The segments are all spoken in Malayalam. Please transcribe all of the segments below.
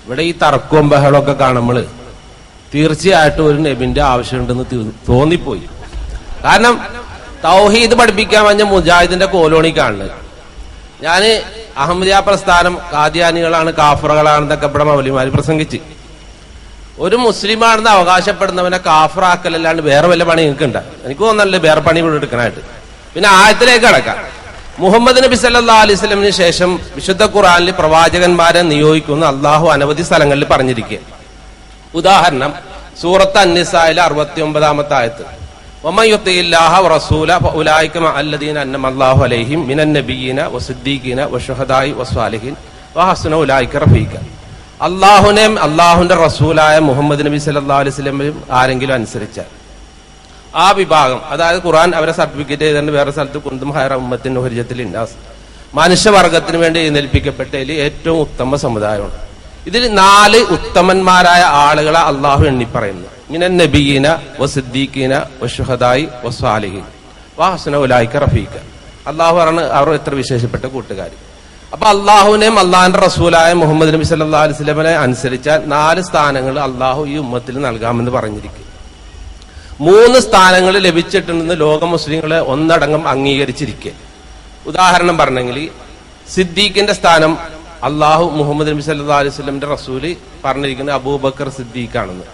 ഇവിടെ ഈ തർക്കവും ബഹളമൊക്കെ കാണുമ്പോൾ തീർച്ചയായിട്ടും ഒരു നബിന്റെ ആവശ്യമുണ്ടെന്ന് തോന്നിപ്പോയി. കാരണം തൗഹീദ് പഠിപ്പിക്കാൻ വന്ന മുജാഹിദിന്റെ കോലോണി കാണുന്നത്. ഞാന് അഹമ്മദിയ പ്രസ്ഥാനം ഖാദിയാനികളാണ്, കാഫറുകളാണെന്നൊക്കെ ഇവിടെ മൗലവിമാര് പ്രസംഗിച്ച്, ഒരു മുസ്ലിമാണെന്ന് അവകാശപ്പെടുന്നവനെ കാഫറാക്കലല്ലാണ്ട് വേറെ വല്ല പണി നിൽക്കണ്ട. എനിക്ക് തോന്നല്ലേ വേറെ പണി ഇവിടെ എടുക്കാനായിട്ട്. പിന്നെ ആയത്തിലേക്ക് കടക്കാം. മുഹമ്മദ് നബി സല്ലല്ലാഹു അലൈഹി വസല്ലമിന് ശേഷം വിശുദ്ധ ഖുർആനിൽ പ്രവാചകന്മാരെ നിയോഗിക്കുന്ന അള്ളാഹു അനവധി സ്ഥലങ്ങളിൽ പറഞ്ഞിരിക്കുക. ഉദാഹരണം സൂറത്ത് അൻ-നിസായിലെ 69-ാമത്തെ ആയത്ത്, വമൻ യുതിഇല്ലാഹ വറസൂല ഫഉലൈക മഅല്ലദീന അൻഅമ അല്ലാഹു അലൈഹിം മിനൻ നബിയ്യീന വസിദ്ദീഖീന വശുഹദാഇ വസ്വാലിഹീൻ വഹസ്ന ഉലൈക റഫീഖ. അള്ളാഹുനെയും അള്ളാഹുന്റെ റസൂലായ മുഹമ്മദ് നബി സല്ലല്ലാഹു അലൈഹി വസല്ലമയും ആരെങ്കിലും അനുസരിച്ചാൽ ആ വിഭാഗം, അതായത് ഖുർആൻ അവരെ സർട്ടിഫിക്കറ്റ് ചെയ്തിട്ടുണ്ട് വേറെ സ്ഥലത്ത്, കുന്തും ഹൈറ ഉമ്മത്തിൻ ഉഖ്രിജത്തിൽ ലിന്നാസ്, മനുഷ്യവർഗത്തിന് വേണ്ടി എഴുന്നേൽപ്പിക്കപ്പെട്ടതിൽ ഏറ്റവും ഉത്തമ സമുദായമാണ്. ഇതിൽ 4 ഉത്തമന്മാരായ ആളുകളെ അള്ളാഹു എണ്ണി പറയുന്നു. മിനൻ നബിയ്യീന വസിദ്ദീഖീന വശുഹദാഇ വസ്വാലിഹീൻ വഹസ്ന ഉലൈക റഫീഖ. അള്ളാഹു പറഞ്ഞു അവർ എത്ര വിശേഷപ്പെട്ട കൂട്ടുകാർ. അപ്പൊ അള്ളാഹുവിനെയും അള്ളാഹിന്റെ റസൂലായ മുഹമ്മദ് നബി സല്ലല്ലാഹു അലൈഹി വസല്ലമയെ അനുസരിച്ചാൽ 4 സ്ഥാനങ്ങൾ അള്ളാഹു ഈ ഉമ്മത്തിൽ നൽകാമെന്ന് പറഞ്ഞിരിക്കും. 3 സ്ഥാനങ്ങൾ ലഭിച്ചിട്ടുണ്ടെന്ന് ലോക മുസ്ലിങ്ങളെ ഒന്നടങ്കം അംഗീകരിച്ചിരിക്കെ. ഉദാഹരണം പറഞ്ഞെങ്കിൽ സിദ്ദീഖിന്റെ സ്ഥാനം അള്ളാഹു മുഹമ്മദ് നബി സല്ലല്ലാഹു അലൈഹി വസല്ലമിന്റെ റസൂല് പറഞ്ഞിരിക്കുന്നത് അബൂബക്കർ സിദ്ദീഖാണെന്ന്.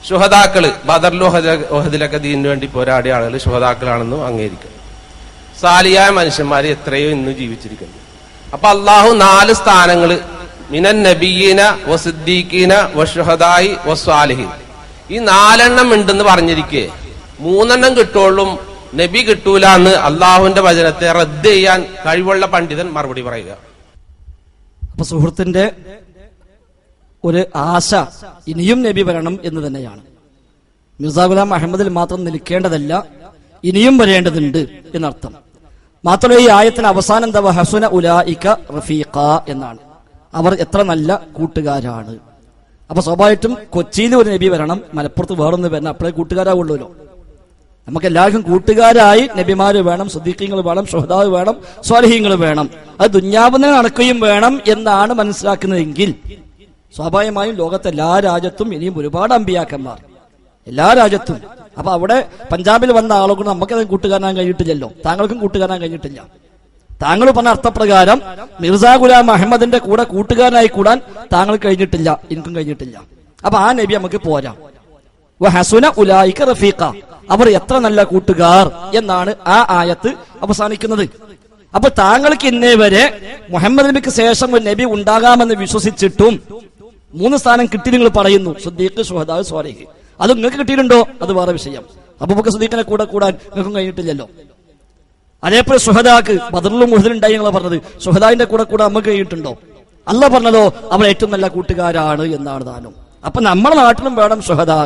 ശുഹദാക്കള് ബദറിലും ഉഹദിലൊക്കെ ദീനിനു വേണ്ടി പോരാടിയ ആളുകൾ ശുഹദാക്കളാണെന്നും അംഗീകരിക്കും. സാലിയായ മനുഷ്യന്മാര് എത്രയോ ഇന്ന് ജീവിച്ചിരിക്കുന്നു. അപ്പൊ അള്ളാഹു 4 സ്ഥാനങ്ങൾ മിനൻ നബിയ്യീന വസിദ്ദീഖീന വശുഹദാഇ വസ്വാലിഹീൻ, ഈ 4 ഉണ്ടെന്ന് പറഞ്ഞിരിക്കെ 3 കിട്ടുള്ളൂ, നബി കിട്ടൂല എന്ന് അള്ളാഹുവിന്റെ വചനത്തെ റദ്ദ് ചെയ്യാൻ കഴിവുള്ള പണ്ഡിതൻ മറുപടി പറയുക. അപ്പൊ സുഹൃത്തിന്റെ ഒരു ആശ ഇനിയും നബി വരണം എന്ന് തന്നെയാണ്. മിർസാ ഗുലാം അഹമ്മദിൽ മാത്രം നിൽക്കേണ്ടതല്ല, ഇനിയും വരേണ്ടതുണ്ട് എന്നർത്ഥം. മാത്രമല്ല ഈ ആയത്തിന് അവസാനം എന്താ, ഹസുന ഉലൈക റഫീഖ എന്നാണ്. അവർ എത്ര നല്ല കൂട്ടുകാരാണ്. അപ്പൊ സ്വാഭാവികമായിട്ടും കൊച്ചിയിൽ ഒരു നബി വരണം, മലപ്പുറത്ത് വേറൊന്ന് വരണം, അപ്പോഴേ കൂട്ടുകാരാവുള്ളൂല്ലോ. നമുക്ക് എല്ലാവർക്കും കൂട്ടുകാരായി നബിമാര് വേണം, സിദ്ദീഖീങ്ങൾ വേണം, ശുഹദാ വേണം, സ്വാലിഹീങ്ങൾ വേണം. അത് ദുന്യാവിനെ നടക്കുകയും വേണം എന്നാണ് മനസ്സിലാക്കുന്നതെങ്കിൽ സ്വാഭാവികമായും ലോകത്തെ എല്ലാ രാജ്യത്തും ഇനിയും ഒരുപാട് അമ്പിയാക്കന്മാർ, എല്ലാ രാജ്യത്തും. അപ്പൊ അവിടെ പഞ്ചാബിൽ വന്ന ആളുകൾ നമുക്കത് കൂട്ടുകാരനാൻ കഴിഞ്ഞിട്ടില്ലല്ലോ, താങ്കൾക്കും കൂട്ടുകാരനാൻ കഴിഞ്ഞിട്ടില്ല. താങ്കൾ പറഞ്ഞ അർത്ഥപ്രകാരം മിർസാ ഗുലാം അഹമ്മദിന്റെ കൂടെ കൂട്ടുകാരനായി കൂടാൻ താങ്കൾ കഴിഞ്ഞിട്ടില്ല, എനിക്കും കഴിഞ്ഞിട്ടില്ല. അപ്പൊ ആ നബി നമുക്ക് പോരാ. വഹസുന ഉലൈക റഫീഖ, അവർ എത്ര നല്ല കൂട്ടുകാർ എന്നാണ് ആ ആയത്ത് അവസാനിക്കുന്നത്. അപ്പൊ താങ്കൾക്ക് ഇന്നേ വരെ മുഹമ്മദ് നബിക്ക് ശേഷം ഒരു നബി ഉണ്ടാകാമെന്ന് വിശ്വസിച്ചിട്ടും 3 സ്ഥാനം കിട്ടി നിങ്ങൾ പറയുന്നു, സിദ്ദീഖ്, ശുഹദാ, സ്വാലിഹ്. അത് നിങ്ങൾക്ക് കിട്ടിയിട്ടുണ്ടോ അത് വേറെ വിഷയം. അബൂബക്കർ സിദ്ദീഖിനെ കൂടെ കൂടാൻ നിങ്ങൾക്കും കഴിഞ്ഞിട്ടില്ലല്ലോ. അതേപോലെ ശുഹദാക്ക് ബദറിലും ഉഹദിലും ഉണ്ടായി നിങ്ങൾ പറഞ്ഞത്, ശുഹദാന്റെ കൂടെ കൂടെ നമുക്ക് കഴിഞ്ഞിട്ടുണ്ടോ? അല്ലാഹ് പറഞ്ഞല്ലോ അവർ ഏറ്റവും നല്ല കൂട്ടുകാരാണ് എന്നാണ് താനും. അപ്പൊ നമ്മുടെ നാട്ടിലും വേണം ശുഹദാ,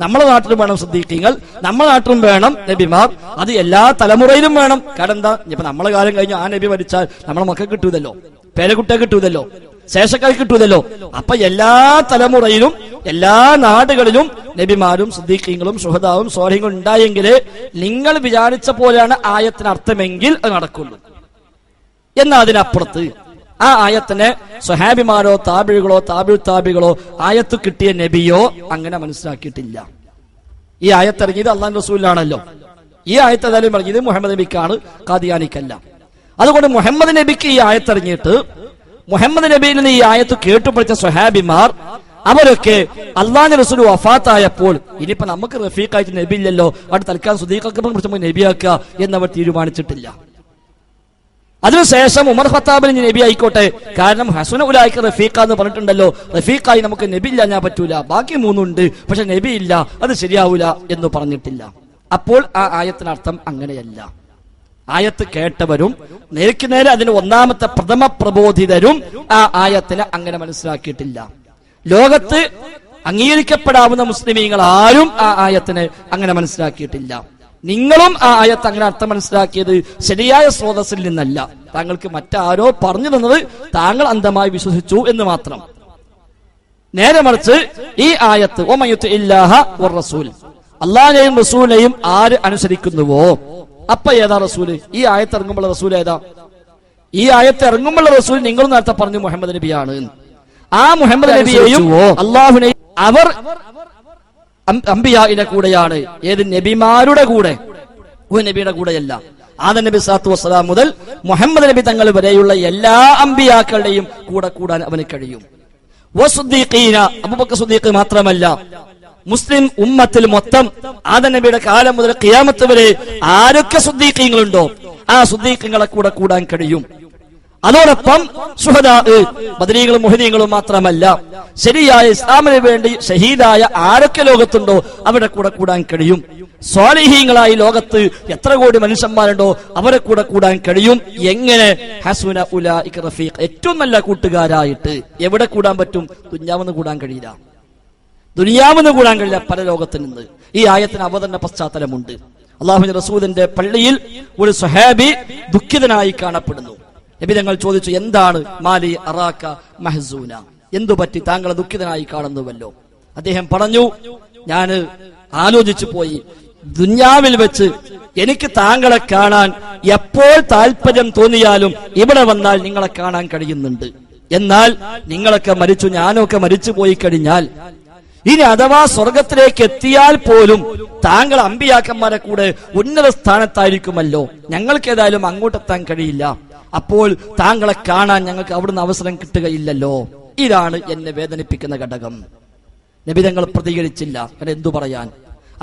നമ്മുടെ നാട്ടിലും വേണം സിദ്ദീഖീങ്ങൾ, നമ്മുടെ നാട്ടിലും വേണം നബിമാർ. അത് എല്ലാ തലമുറയിലും വേണം. കാരണം എന്താ, ഇപ്പൊ നമ്മളെ കാലം കഴിഞ്ഞ് ആ നബി മരിച്ചാൽ നമ്മളെ മക്കൾക്ക് കിട്ടൂതല്ലോ, പേരക്കുട്ടിയെ കിട്ടൂതല്ലോ, ശേഷക്കാർക്ക് കിട്ടൂതല്ലോ. അപ്പൊ എല്ലാ തലമുറയിലും എല്ലാ നാടുകളിലും നബിമാരും സിദ്ദീഖീങ്ങളും ശുഹദാവും സ്വാലിഹീങ്ങളും ഉണ്ടായെങ്കിലേ നിങ്ങൾ വിചാരിച്ച പോലെയാണ് ആയത്തിന് അർത്ഥമെങ്കിൽ അത് നടക്കുള്ളൂ. എന്നാൽ അതിനപ്പുറത്ത് ആ ആയത്തിനെ സ്വഹാബിമാരോ താബികളോ താബികളോ ആയത്ത് കിട്ടിയ നബിയോ അങ്ങനെ മനസ്സിലാക്കിയിട്ടില്ല. ഈ ആയത്തിറങ്ങിയത് അള്ളാഹു റസൂലിനാണല്ലോ. ഈ ആയത്ത് ഏതായാലും ഇറങ്ങിയത് മുഹമ്മദ് നബിക്കാണ്, ഖാദിയാനിക്കല്ല. അതുകൊണ്ട് മുഹമ്മദ് നബിക്ക് ഈ ആയത്തിറങ്ങിയിട്ട് മുഹമ്മദ് നബിയിൽ നിന്ന് ഈ ആയത്ത് കേട്ടുപഠിച്ച സ്വഹാബിമാർ അവരൊക്കെ അള്ളാഹുവിന്റെ റസൂൽ വഫാത്തായപ്പോൾ ഇനിയിപ്പോ നമുക്ക് റഫീഖായിട്ട് നബി ഇല്ലല്ലോ, അവിടെ തൽക്കാലം സിദ്ദീഖിനെ കുറിച്ച് നബിയാക്കുക എന്നവർ തീരുമാനിച്ചിട്ടില്ല. അതിനുശേഷം ഉമർ ഖത്താബിന് നബി ആയിക്കോട്ടെ, കാരണം ഹസുന ഉലൈക റഫീഖ എന്ന് പറഞ്ഞിട്ടുണ്ടല്ലോ, റഫീഖായി നമുക്ക് നബി ഇല്ല ഞാൻ പറ്റൂല, ബാക്കി 3 ഉണ്ട് പക്ഷെ നബി ഇല്ല, അത് ശരിയാവൂല എന്ന് പറഞ്ഞിട്ടില്ല. അപ്പോൾ ആ ആയത്തിനർത്ഥം അങ്ങനെയല്ല. ആയത്ത് കേട്ടവരും നേർക്ക് നേരെ അതിന് ഒന്നാമത്തെ പ്രഥമ പ്രബോധിതരും ആ ആയത്തിനെ അങ്ങനെ മനസ്സിലാക്കിയിട്ടില്ല. ലോകത്ത് അംഗീകരിക്കപ്പെടാവുന്ന മുസ്ലിമീങ്ങൾ ആരും ആ ആയത്തിനെ അങ്ങനെ മനസ്സിലാക്കിയിട്ടില്ല. നിങ്ങളും ആ ആയത്ത് അങ്ങനെ അർത്ഥം മനസ്സിലാക്കിയത് ശരിയായ സ്രോതസ്സിൽ നിന്നല്ല, താങ്കൾക്ക് മറ്റാരോ പറഞ്ഞു തന്നത് താങ്കൾ അന്ധമായി വിശ്വസിച്ചു എന്ന് മാത്രം. നേരെ മറിച്ച് ഈ ആയത്ത് അള്ളാഹുവിനെയും റസൂലിനെയും ആര് അനുസരിക്കുന്നുവോ, അപ്പൊ ഏതാ റസൂല്? ഈ ആയത്ത് ഇറങ്ങുമ്പോൾ റസൂൽ ഏതാ? ഈ ആയത്ത് ഇറങ്ങുമ്പോൾ റസൂൽ നിങ്ങൾ നേരത്തെ പറഞ്ഞു മുഹമ്മദ് നബിയാണ്. ആ മുഹമ്മദ് നബിയെയും അള്ളാഹുവിനെയും അവർ അംബിയായിന്റെ കൂടെയാണ്. ഏത് നബിമാരുടെ കൂടെ, ഒരു നബിയുടെ കൂടെയല്ല. ആദം നബി സ്വല്ലല്ലാഹു അലൈഹി വസല്ലം മുതൽ മുഹമ്മദ് നബി തങ്ങൾ വരെയുള്ള എല്ലാ അംബിയാക്കളുടെയും കൂടെ കൂടാൻ അവന് കഴിയും. വസുദ്ദീഖീന, അബൂബക്കർ സിദ്ദീഖ് മാത്രമല്ല, മുസ്ലിം ഉമ്മത്തിൽ മൊത്തം ആദം നബിയുടെ കാലം മുതൽ ഖിയാമത്ത് വരെ ആരൊക്കെ സുദ്ദീഖീങ്ങളുണ്ടോ ആ സുദ്ദീഖീങ്ങളെ കൂടെ കൂടാൻ കഴിയും. അതോടൊപ്പം ശുഹദാ, ബദരീകളും മുഹദീങ്ങളും മാത്രമല്ല, ശരിയായ ഇസ്ലാമിന് വേണ്ടി ഷഹീദായ ആരൊക്കെ ലോകത്തുണ്ടോ അവരുടെ കൂടെ കൂടാൻ കഴിയും. സ്വാലിഹീങ്ങളായി ലോകത്ത് എത്ര കോടി മനുഷ്യന്മാരുണ്ടോ അവരെ കൂടെ കൂടാൻ കഴിയും. എങ്ങനെ? ഹസുന ഉലൈക റഫീഖ്, ഏറ്റവും നല്ല കൂട്ടുകാരായിട്ട്. എവിടെ കൂടാൻ പറ്റും? ദുനിയാവെന്ന് കൂടാൻ കഴിയില്ല, ദുനിയാവെന്ന് കൂടാൻ കഴിയില്ല പല ലോകത്ത് നിന്ന്. ഈ ആയത്തിന് അവതരണ പശ്ചാത്തലമുണ്ട്. അള്ളാഹുവിന്റെ റസൂലിന്റെ പള്ളിയിൽ ഒരു സ്വഹാബി ദുഃഖിതനായി കാണപ്പെടുന്നു. നബി തങ്ങൾ ചോദിച്ചു, എന്താണ്? മാലി അറാക മഹ്സൂന, എന്തു പറ്റി താങ്കളെ ദുഃഖിതനായി കാണുന്നുവല്ലോ? അദ്ദേഹം പറഞ്ഞു, ഞാൻ ആലോചിച്ചു പോയി, ദുനിയാവിൽ വെച്ച് എനിക്ക് താങ്കളെ കാണാൻ എപ്പോൾ താല്പര്യം തോന്നിയാലും ഇവിടെ വന്നാൽ നിങ്ങളെ കാണാൻ കഴിയുന്നുണ്ട്. എന്നാൽ നിങ്ങളൊക്കെ മരിച്ചു, ഞാനൊക്കെ മരിച്ചു പോയി കഴിഞ്ഞാൽ, ഇനി അഥവാ സ്വർഗത്തിലേക്ക് എത്തിയാൽ പോലും താങ്കൾ അമ്പിയാക്കന്മാരെ കൂടെ ഉന്നത സ്ഥാനത്തായിരിക്കുമല്ലോ, ഞങ്ങൾക്ക് ഏതായാലും അങ്ങോട്ടെത്താൻ കഴിയില്ല. അപ്പോൾ താങ്കളെ കാണാൻ ഞങ്ങൾക്ക് അവിടുന്ന് അവസരം കിട്ടുകയില്ലല്ലോ. ഇതാണ് എന്നെ വേദനിപ്പിക്കുന്ന ഘടകം. നബി തങ്ങൾ പ്രതികരിച്ചില്ല. എന്തു പറയാൻ?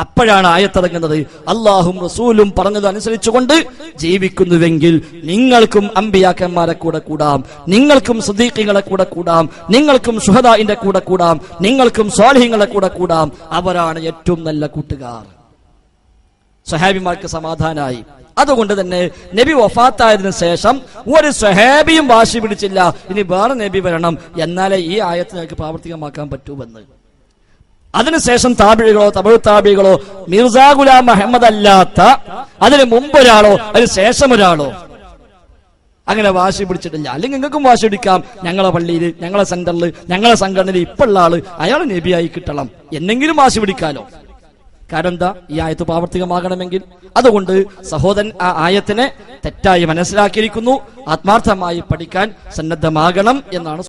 അപ്പോഴാണ് ആയത്തിറങ്ങുന്നത്, അള്ളാഹും റസൂലും പറഞ്ഞത് അനുസരിച്ചുകൊണ്ട് ജീവിക്കുന്നുവെങ്കിൽ നിങ്ങൾക്കും അമ്പിയാക്കന്മാരെ കൂടെ കൂടാം, നിങ്ങൾക്കും സിദ്ദീഖീങ്ങളെ കൂടെ കൂടാം, നിങ്ങൾക്കും ശുഹദാഇന്റെ കൂടെ കൂടാം, നിങ്ങൾക്കും സ്വാലിഹീങ്ങളെ കൂടെ കൂടാം. അവരാണ് ഏറ്റവും നല്ല കൂട്ടുകാർ. സ്വഹാബിമാർക്ക് സമാധാനായി. അതുകൊണ്ട് തന്നെ നബി വഫാത്തായതിനു ശേഷം ഒരു സ്വഹാബിയും വാശി പിടിച്ചില്ല, ഇനി വേറെ നബി വരണം, എന്നാലേ ഈ ആയത്ത് ഞങ്ങൾക്ക് പ്രാവർത്തികമാക്കാൻ പറ്റൂവെന്ന്. അതിനുശേഷം താബിഴികളോ തബഉ താബിഴികളോ മിർസാ ഗുലാം അഹമ്മദ് അല്ലാത്ത അതിന് മുമ്പ് ഒരാളോ അതിന് ശേഷം ഒരാളോ അങ്ങനെ വാശി പിടിച്ചിട്ടില്ല. അല്ലെങ്കിൽ നിങ്ങൾക്കും വാശി പിടിക്കാം, ഞങ്ങളെ പള്ളിയിൽ, ഞങ്ങളെ സെന്ററിൽ, ഞങ്ങളെ സംഘടനയിൽ ഇപ്പോഴുള്ള ആള് അയാൾ നബിയായി കിട്ടണം എന്നെങ്കിലും വാശി പിടിക്കാലോ. കാരണം എന്താ? ഈ ആയത്ത് പ്രാവർത്തികമാകണമെങ്കിൽ. അതുകൊണ്ട് സഹോദരൻ ആ ആയത്തിനെ തെറ്റായി മനസ്സിലാക്കിയിരിക്കുന്നു, ആത്മാർത്ഥമായി പഠിക്കാൻ സന്നദ്ധമാകണം എന്നാണ്